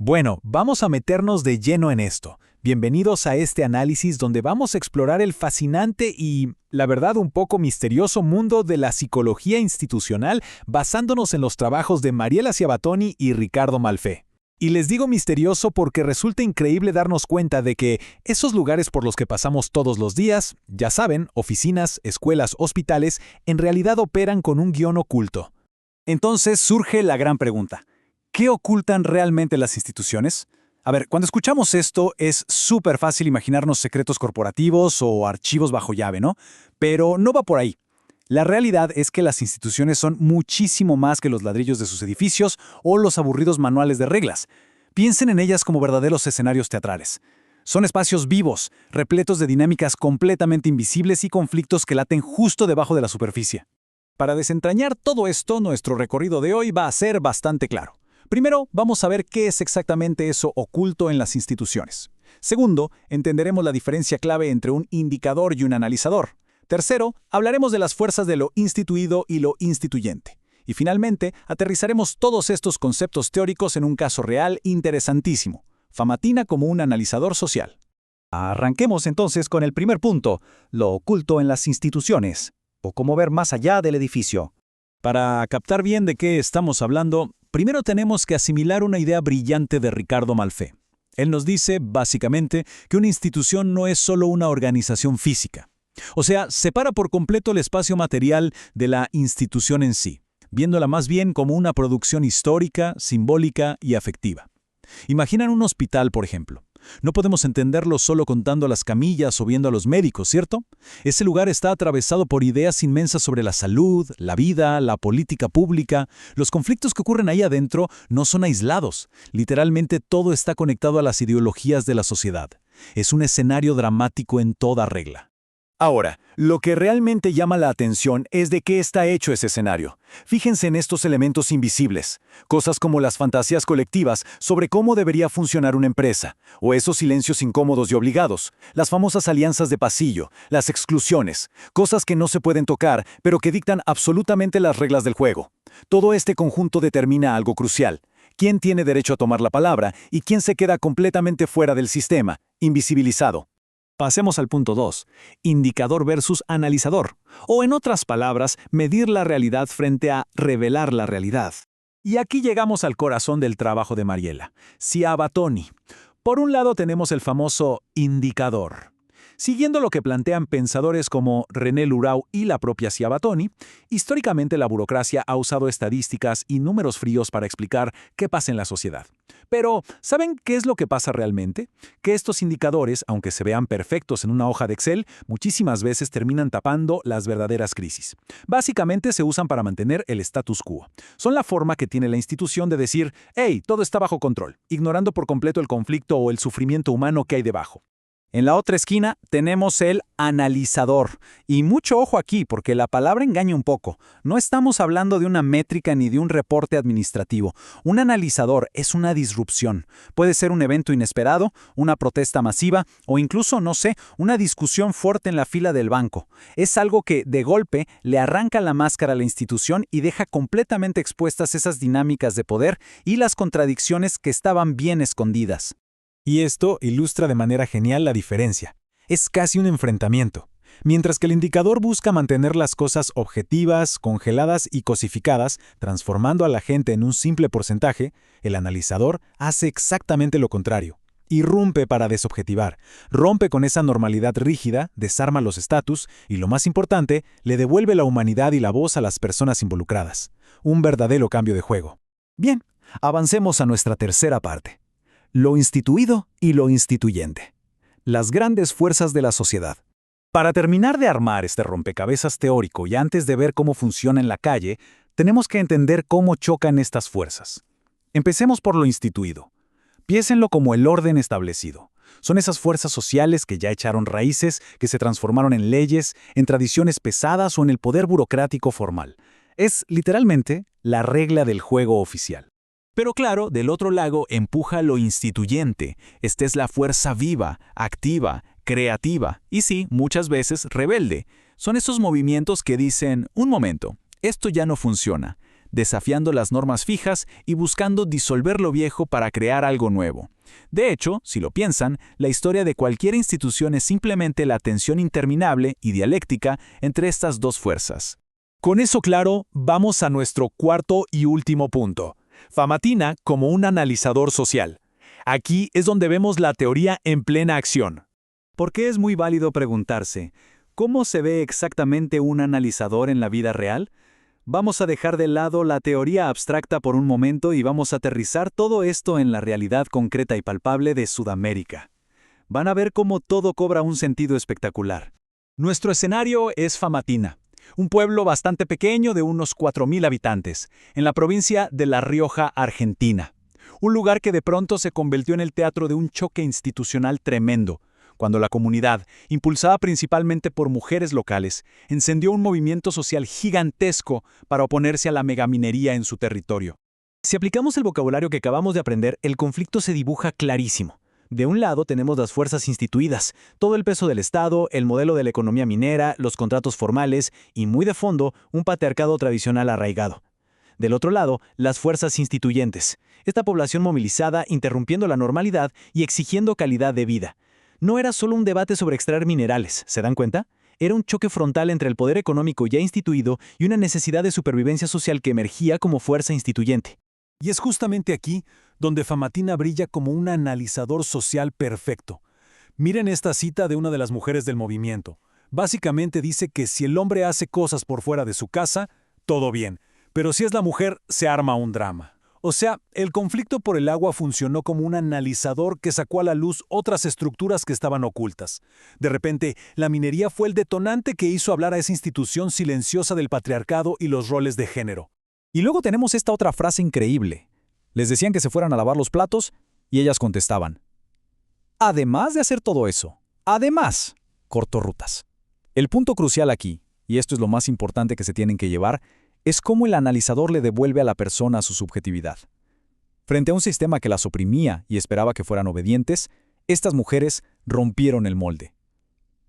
Bueno, vamos a meternos de lleno en esto. Bienvenidos a este análisis donde vamos a explorar el fascinante y, la verdad, un poco misterioso mundo de la psicología institucional basándonos en los trabajos de Mariela Sciabatoni y Ricardo Malfè. Y les digo misterioso porque resulta increíble darnos cuenta de que esos lugares por los que pasamos todos los días, ya saben, oficinas, escuelas, hospitales, en realidad operan con un guión oculto. Entonces surge la gran pregunta. ¿Qué ocultan realmente las instituciones? A ver, cuando escuchamos esto es súper fácil imaginarnos secretos corporativos o archivos bajo llave, ¿no? Pero no va por ahí. La realidad es que las instituciones son muchísimo más que los ladrillos de sus edificios o los aburridos manuales de reglas. Piensen en ellas como verdaderos escenarios teatrales. Son espacios vivos, repletos de dinámicas completamente invisibles y conflictos que laten justo debajo de la superficie. Para desentrañar todo esto, nuestro recorrido de hoy va a ser bastante claro. Primero, vamos a ver qué es exactamente eso oculto en las instituciones. Segundo, entenderemos la diferencia clave entre un indicador y un analizador. Tercero, hablaremos de las fuerzas de lo instituido y lo instituyente. Y finalmente, aterrizaremos todos estos conceptos teóricos en un caso real interesantísimo. Famatina como un analizador social. Arranquemos entonces con el primer punto, lo oculto en las instituciones, o cómo ver más allá del edificio. Para captar bien de qué estamos hablando, primero tenemos que asimilar una idea brillante de Ricardo Malfè. Él nos dice, básicamente, que una institución no es solo una organización física. O sea, separa por completo el espacio material de la institución en sí, viéndola más bien como una producción histórica, simbólica y afectiva. Imaginan un hospital, por ejemplo. No podemos entenderlo solo contando las camillas o viendo a los médicos, ¿cierto? Ese lugar está atravesado por ideas inmensas sobre la salud, la vida, la política pública. Los conflictos que ocurren ahí adentro no son aislados. Literalmente todo está conectado a las ideologías de la sociedad. Es un escenario dramático en toda regla. Ahora, lo que realmente llama la atención es de qué está hecho ese escenario. Fíjense en estos elementos invisibles, cosas como las fantasías colectivas sobre cómo debería funcionar una empresa, o esos silencios incómodos y obligados, las famosas alianzas de pasillo, las exclusiones, cosas que no se pueden tocar, pero que dictan absolutamente las reglas del juego. Todo este conjunto determina algo crucial. ¿Quién tiene derecho a tomar la palabra y quién se queda completamente fuera del sistema, invisibilizado? Pasemos al punto 2, indicador versus analizador, o en otras palabras, medir la realidad frente a revelar la realidad. Y aquí llegamos al corazón del trabajo de Mariela, Sciabatoni. Por un lado tenemos el famoso indicador. Siguiendo lo que plantean pensadores como René Lurau y la propia Sciabatoni, históricamente la burocracia ha usado estadísticas y números fríos para explicar qué pasa en la sociedad. Pero, ¿saben qué es lo que pasa realmente? Que estos indicadores, aunque se vean perfectos en una hoja de Excel, muchísimas veces terminan tapando las verdaderas crisis. Básicamente se usan para mantener el status quo. Son la forma que tiene la institución de decir, «Hey, todo está bajo control», ignorando por completo el conflicto o el sufrimiento humano que hay debajo. En la otra esquina tenemos el analizador. Y mucho ojo aquí, porque la palabra engaña un poco. No estamos hablando de una métrica ni de un reporte administrativo. Un analizador es una disrupción. Puede ser un evento inesperado, una protesta masiva o incluso, no sé, una discusión fuerte en la fila del banco. Es algo que, de golpe, le arranca la máscara a la institución y deja completamente expuestas esas dinámicas de poder y las contradicciones que estaban bien escondidas. Y esto ilustra de manera genial la diferencia. Es casi un enfrentamiento. Mientras que el indicador busca mantener las cosas objetivas, congeladas y cosificadas, transformando a la gente en un simple porcentaje, el analizador hace exactamente lo contrario. Irrumpe para desobjetivar, rompe con esa normalidad rígida, desarma los estatus y, lo más importante, le devuelve la humanidad y la voz a las personas involucradas. Un verdadero cambio de juego. Bien, avancemos a nuestra tercera parte. Lo instituido y lo instituyente. Las grandes fuerzas de la sociedad. Para terminar de armar este rompecabezas teórico y antes de ver cómo funciona en la calle, tenemos que entender cómo chocan estas fuerzas. Empecemos por lo instituido. Piénsenlo como el orden establecido. Son esas fuerzas sociales que ya echaron raíces, que se transformaron en leyes, en tradiciones pesadas o en el poder burocrático formal. Es, literalmente, la regla del juego oficial. Pero claro, del otro lado empuja lo instituyente. Esta es la fuerza viva, activa, creativa y sí, muchas veces rebelde. Son esos movimientos que dicen, un momento, esto ya no funciona. desafiando las normas fijas y buscando disolver lo viejo para crear algo nuevo. De hecho, si lo piensan, la historia de cualquier institución es simplemente la tensión interminable y dialéctica entre estas dos fuerzas. Con eso claro, vamos a nuestro cuarto y último punto. Famatina como un analizador social. Aquí es donde vemos la teoría en plena acción. Porque es muy válido preguntarse, ¿cómo se ve exactamente un analizador en la vida real? Vamos a dejar de lado la teoría abstracta por un momento y vamos a aterrizar todo esto en la realidad concreta y palpable de Sudamérica. Van a ver cómo todo cobra un sentido espectacular. Nuestro escenario es Famatina, un pueblo bastante pequeño de unos 4.000 habitantes, en la provincia de La Rioja, Argentina. Un lugar que de pronto se convirtió en el teatro de un choque institucional tremendo, cuando la comunidad, impulsada principalmente por mujeres locales, encendió un movimiento social gigantesco para oponerse a la megaminería en su territorio. Si aplicamos el vocabulario que acabamos de aprender, el conflicto se dibuja clarísimo. De un lado tenemos las fuerzas instituidas, todo el peso del Estado, el modelo de la economía minera, los contratos formales y, muy de fondo, un patriarcado tradicional arraigado. Del otro lado, las fuerzas instituyentes, esta población movilizada interrumpiendo la normalidad y exigiendo calidad de vida. No era solo un debate sobre extraer minerales, ¿se dan cuenta? Era un choque frontal entre el poder económico ya instituido y una necesidad de supervivencia social que emergía como fuerza instituyente. Y es justamente aquí donde Famatina brilla como un analizador social perfecto. Miren esta cita de una de las mujeres del movimiento. Básicamente dice que si el hombre hace cosas por fuera de su casa, todo bien, pero si es la mujer, se arma un drama. O sea, el conflicto por el agua funcionó como un analizador que sacó a la luz otras estructuras que estaban ocultas. De repente, la minería fue el detonante que hizo hablar a esa institución silenciosa del patriarcado y los roles de género. Y luego tenemos esta otra frase increíble. Les decían que se fueran a lavar los platos y ellas contestaban: además de hacer todo eso, además, cortó rutas. El punto crucial aquí, y esto es lo más importante que se tienen que llevar, es cómo el analizador le devuelve a la persona su subjetividad. Frente a un sistema que las oprimía y esperaba que fueran obedientes, estas mujeres rompieron el molde.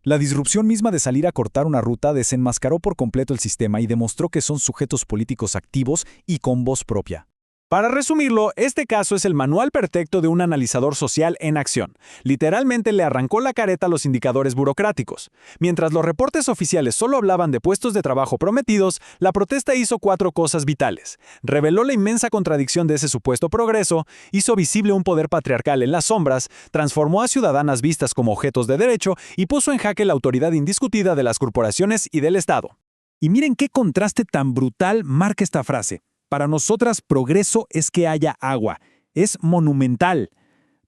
La disrupción misma de salir a cortar una ruta desenmascaró por completo el sistema y demostró que son sujetos políticos activos y con voz propia. Para resumirlo, este caso es el manual perfecto de un analizador social en acción. Literalmente le arrancó la careta a los indicadores burocráticos. Mientras los reportes oficiales solo hablaban de puestos de trabajo prometidos, la protesta hizo 4 cosas vitales. Reveló la inmensa contradicción de ese supuesto progreso, hizo visible un poder patriarcal en las sombras, transformó a ciudadanas vistas como objetos de derecho y puso en jaque la autoridad indiscutida de las corporaciones y del Estado. Y miren qué contraste tan brutal marca esta frase. Para nosotras, progreso es que haya agua. Es monumental.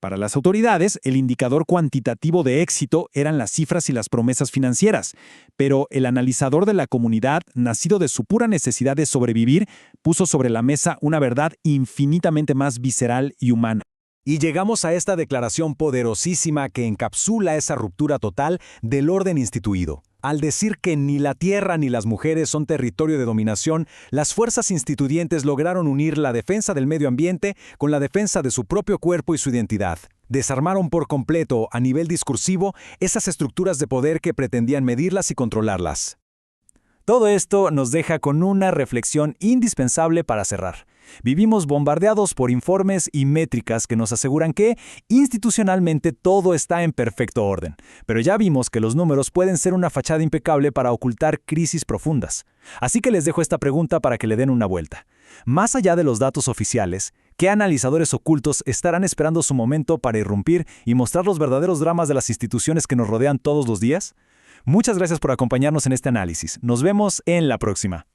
Para las autoridades, el indicador cuantitativo de éxito eran las cifras y las promesas financieras. Pero el analizador de la comunidad, nacido de su pura necesidad de sobrevivir, puso sobre la mesa una verdad infinitamente más visceral y humana. Y llegamos a esta declaración poderosísima que encapsula esa ruptura total del orden instituido. Al decir que ni la tierra ni las mujeres son territorio de dominación, las fuerzas instituyentes lograron unir la defensa del medio ambiente con la defensa de su propio cuerpo y su identidad. Desarmaron por completo, a nivel discursivo, esas estructuras de poder que pretendían medirlas y controlarlas. Todo esto nos deja con una reflexión indispensable para cerrar. Vivimos bombardeados por informes y métricas que nos aseguran que, institucionalmente, todo está en perfecto orden. Pero ya vimos que los números pueden ser una fachada impecable para ocultar crisis profundas. Así que les dejo esta pregunta para que le den una vuelta. Más allá de los datos oficiales, ¿qué analizadores ocultos estarán esperando su momento para irrumpir y mostrar los verdaderos dramas de las instituciones que nos rodean todos los días? Muchas gracias por acompañarnos en este análisis. Nos vemos en la próxima.